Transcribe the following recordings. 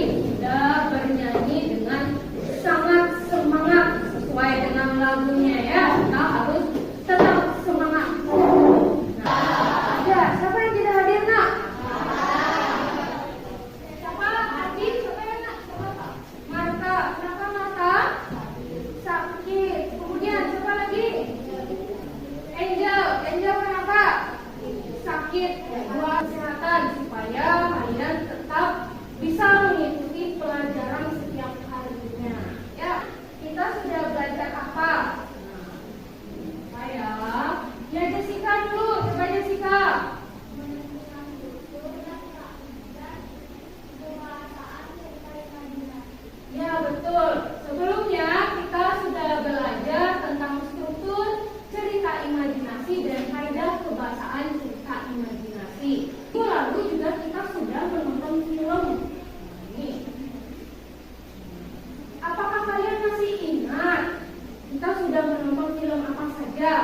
sudah bernyanyi dengan sangat semangat sesuai dengan lagunya ya. Kita harus tetap semangat. Nah, ada siapa yang tidak hadir nak? Siapa? Hadir? Siapa yang nak? Siapa? Marta. Kenapa Marta? Sakit. Kemudian siapa lagi? Angel. Angel kenapa? Sakit. Buat kesehatan supaya kalian tetap bisa mengikuti pelajaran setiap harinya. Ya, kita sudah belajar apa? Ya Jessica dulu. Coba Jessica. Ya betul. Sebelumnya kita sudah belajar tentang struktur cerita imajinasi dan kaidah kebahasaan cerita imajinasi. Lalu juga kita sudah menonton film. Ini. Apakah kalian masih ingat? Kita sudah menonton film apa saja?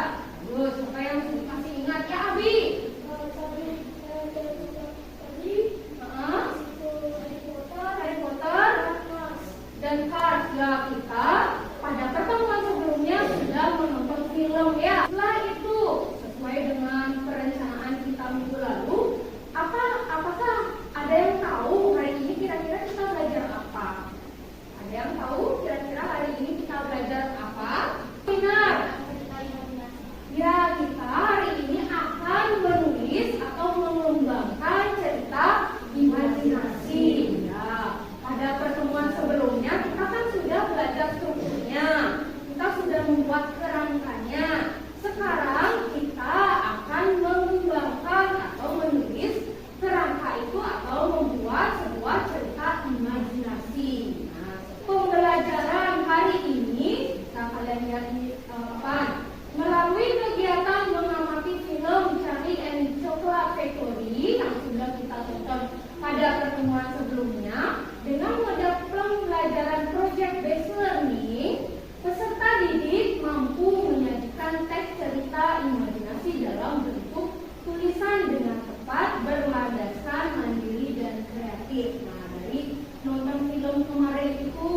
Terus, siapa yang masih ingat? Ya Abi. Harry Potter dan Cars. Ya kita pada pertemuan sebelumnya sudah menonton film ya. Setelah itu sesuai dengan perencanaan kita minggu lalu, apakah ada yang tahu hari ini kira-kira kita belajar apa? Ada yang tahu kira-kira hari ini kita belajar apa? Benar. Ya, kita hari ini akan menulis atau mengembangkan cerita imajinasi. Ya, pada pertemuan sebelumnya kita kan sudah belajar strukturnya. Kita sudah membuat kerangkanya. Sekarang kita akan mengembangkan atau menulis kerangka itu atau membuat sebuah cerita imajinasi. Nah, pembelajaran hari ini kalian lihat di papan. Melalui kegiatan mengamati film Charlie and Chocolate Factory yang sudah kita tonton pada pertemuan sebelumnya, dengan model pembelajaran project based learning, peserta didik mampu menyajikan teks cerita imajinasi dalam bentuk tulisan dengan tepat, berlandaskan mandiri dan kreatif. Nah, dari nonton film kemarin itu,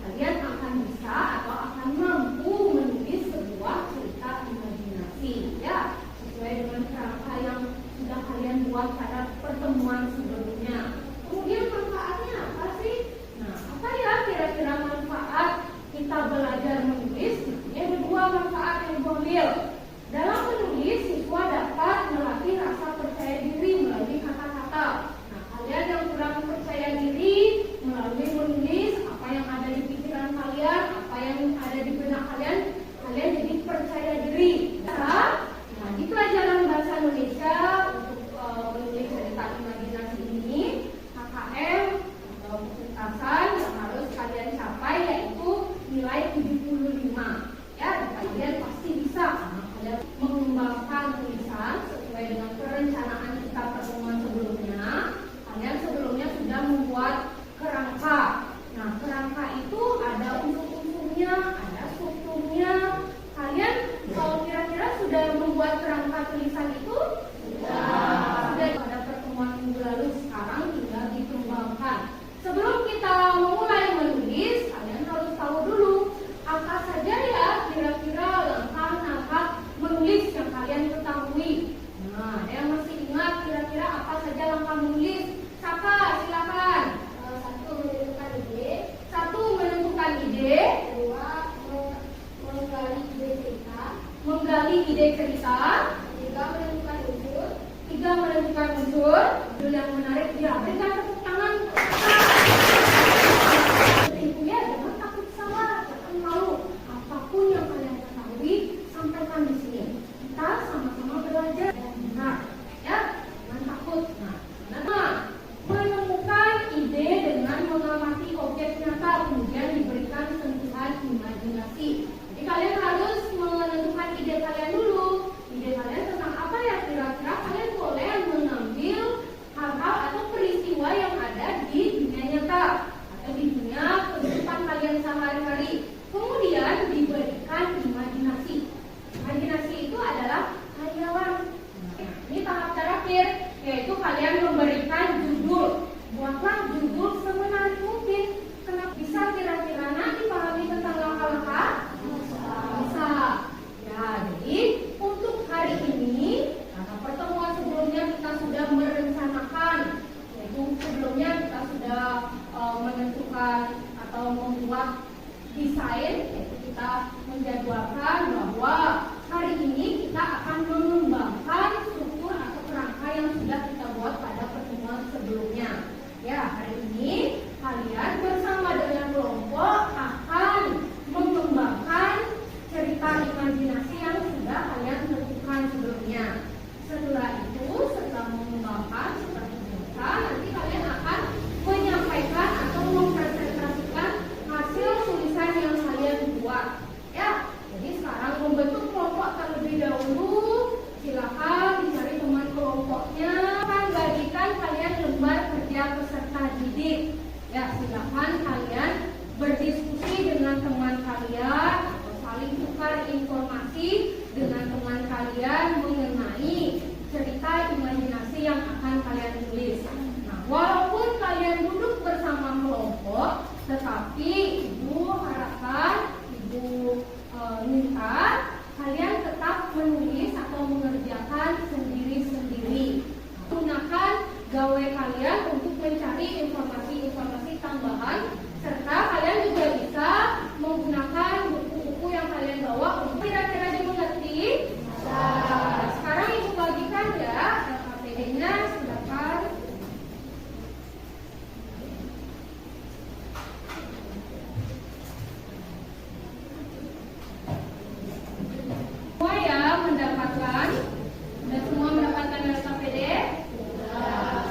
kalian akan bisa atau akan mampu menulis sebuah cerita imajinasi, ya, sesuai dengan kerangka yang sudah kalian buat pada pertemuan sebelumnya. Kemudian manfaatnya apa sih? Nah, apa ya kira-kira manfaat kita belajar menulis? Nah, ada dua manfaat yang diambil. Dalam menulis, siswa dapat melatih rasa percaya diri melalui kata-kata. Nah, kalian yang kurang percaya diri melalui menulis, apa yang ada di pikiran kalian, apa yang ada di benak kalian, kalian jadi percaya diri. Nah, di pelajaran bahasa Indonesia untuk menulis cerita imajinasi ini, KKM atau kesuksesan yang harus kalian capai yaitu nilai 75. Ya, kalian pasti bisa. Kalian mengembangkan tulisan sesuai dengan perencanaan kita pertemuan sebelumnya. Kalian sebelumnya sudah membuat kerangka. Nah, kerangka itu ada unsur-unsurnya, ada strukturnya. Kalian kalau kira-kira sudah membuat kerangka tulisan itu? Sudah. Pada pertemuan minggu lalu, sekarang tinggal dikembangkan. Sebelum kita memulai menulis, kalian harus tahu dulu apa saja ya kira-kira langkah-langkah menulis yang kalian ketahui. Nah, ada yang masih ingat kira-kira apa saja langkah menulis? Siapa? Silakan. Satu menentukan ide. Kedua, melakukan atau membuat desain, yaitu kita menjadwalkan bahwa hari ini kita akan mengembangkan struktur atau kerangka yang sudah kita buat pada pertemuan sebelumnya. Ya, hari ini kalian bersama dengan kelompok akan mengembangkan cerita imajinasi yang sudah kalian tentukan sebelumnya. Setelah itu, setelah mengembangkan seperti biasa, nanti kalian akan menyampaikan atau mempresentasikan hasil tulisan yang kalian buat. Ya, jadi sekarang membentuk kelompok terlebih dahulu. Silakan dicari teman kelompoknya. Akan bagikan kalian lembar kerja peserta didik. Ya, silakan kalian berdiskusi dengan teman kalian atau saling tukar informasi dengan teman kalian mengenai cerita imajinasi yang akan kalian tulis. Nah, walaupun kalian duduk bersama kelompok, tetapi Ibu harapkan, Ibu minta kalian tetap menulis atau mengerjakan sendiri-sendiri. Gunakan gawe kalian untuk mencari informasi-informasi tambahan, serta kalian juga bisa menggunakan buku-buku yang kalian bawa untuk kira-kira dimengerti. Nah, sekarang Ibu bagikan ya LKPD-nya, silakan. Semua ya mendapatkan? Sudah semua mendapatkan LKPD?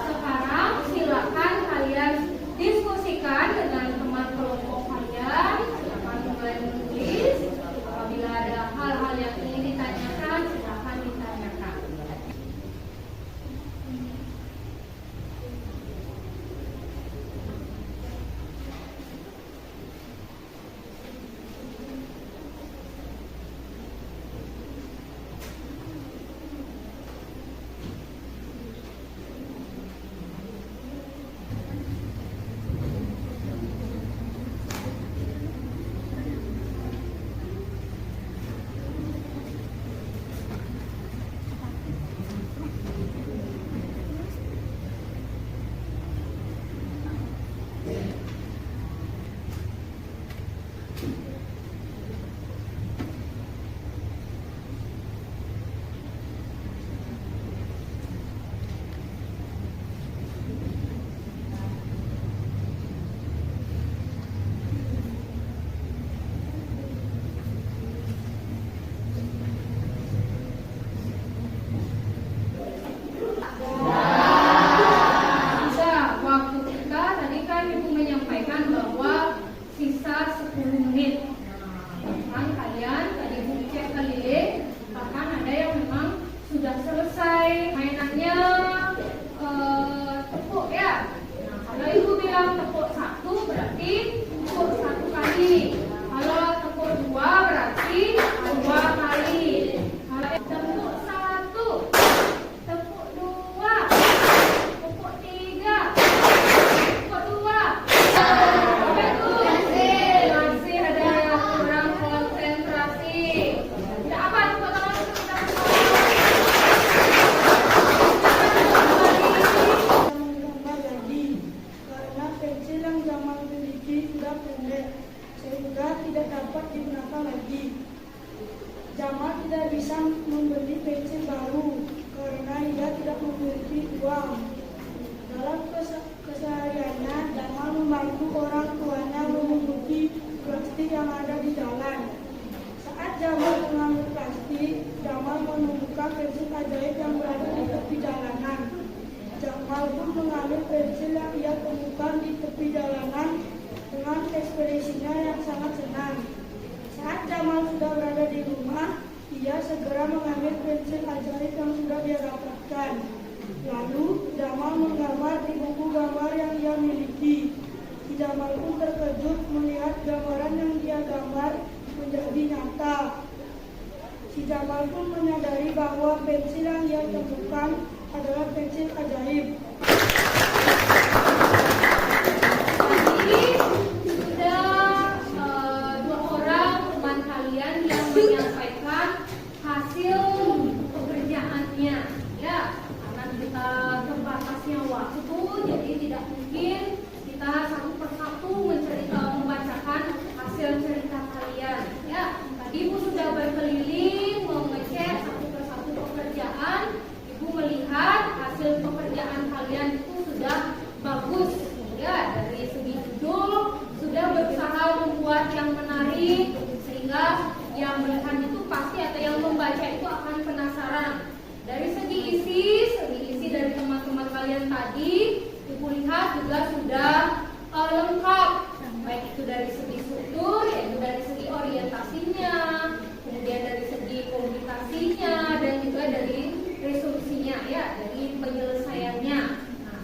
Sekarang silakan kalian diskusikan dengan teman kelompok kalian. Silakan mulai menulis. Apabila ada hal-hal yang ingin ditanyakan, silakan ditanyakan. Jamal tidak bisa membeli pensil baru karena ia tidak memiliki uang. Dalam kesehariannya, Jamal membantu orang tuanya memunguti plastik yang ada di jalan. Saat Jamal mengambil plastik, Jamal menemukan pensil ajaib yang berada di tepi jalanan. Jamal pun mengambil pensil yang ia temukan di tepi jalanan dengan ekspresinya yang sangat senang. Saat Jamal sudah berada di rumah, ia segera mengambil pensil ajaib yang sudah dia dapatkan. Lalu, Jamal menggambar di buku gambar yang ia miliki. Si Jamal pun terkejut melihat gambaran yang dia gambar menjadi nyata. Si Jamal pun menyadari bahwa pensil yang dia temukan adalah pensil ajaib. Menyampaikan hasil pekerjaannya, ya, karena kita terbatasnya waktu, jadi tidak mungkin kita satu persatu lengkap, baik itu dari segi struktur, yaitu dari segi orientasinya, kemudian dari segi komunikasinya, dan juga dari resolusinya, ya, dari penyelesaiannya. Nah,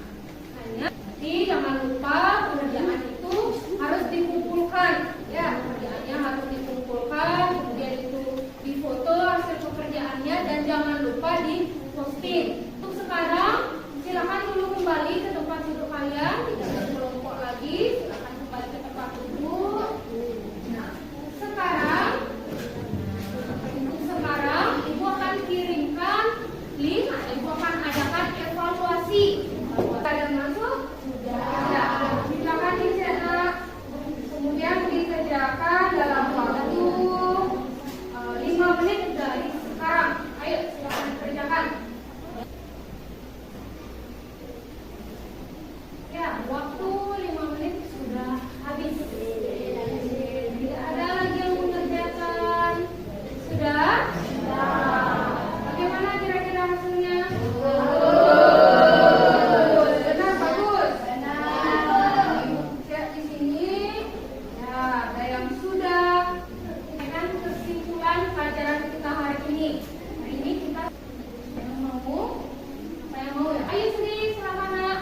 hanya nanti jangan lupa pengerjaan itu harus dikumpulkan, ya, pekerjaannya harus dikumpulkan, kemudian itu difoto hasil pekerjaannya, dan jangan lupa di-posting. Untuk sekarang, silakan dulu kembali ke tempat duduk kalian, tidak berkelompok lagi, silakan kembali ke tempat duduk. Nah, sekarang Ibu akan kirimkan link, Ibu akan adakan evaluasi. Ada masuk? Sudah. Silakan dicetak, kemudian dikerjakan dalam waktu 5 menit dari sekarang. Ayo, silakan kerjakan. Ya, waktu 5 menit sudah habis. Tidak ada lagi yang mengerjakan. Sudah? Bagaimana kira-kira hasilnya? Benar, bagus. Lihat di sini. Ya, ada yang sudah. Dengan kesimpulan pelajaran kita hari ini. Hari ini kita yang mau. Saya mau ya. Ayo sini, silakan nak.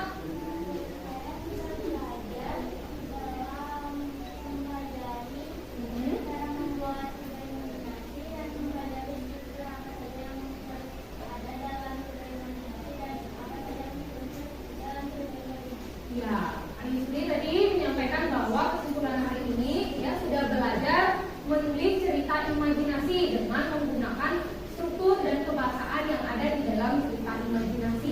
Ya, Ani sendiri tadi menyampaikan bahwa kesimpulan hari ini ya sudah belajar menulis cerita imajinasi dengan menggunakan struktur dan kebahasaan yang ada di dalam cerita imajinasi.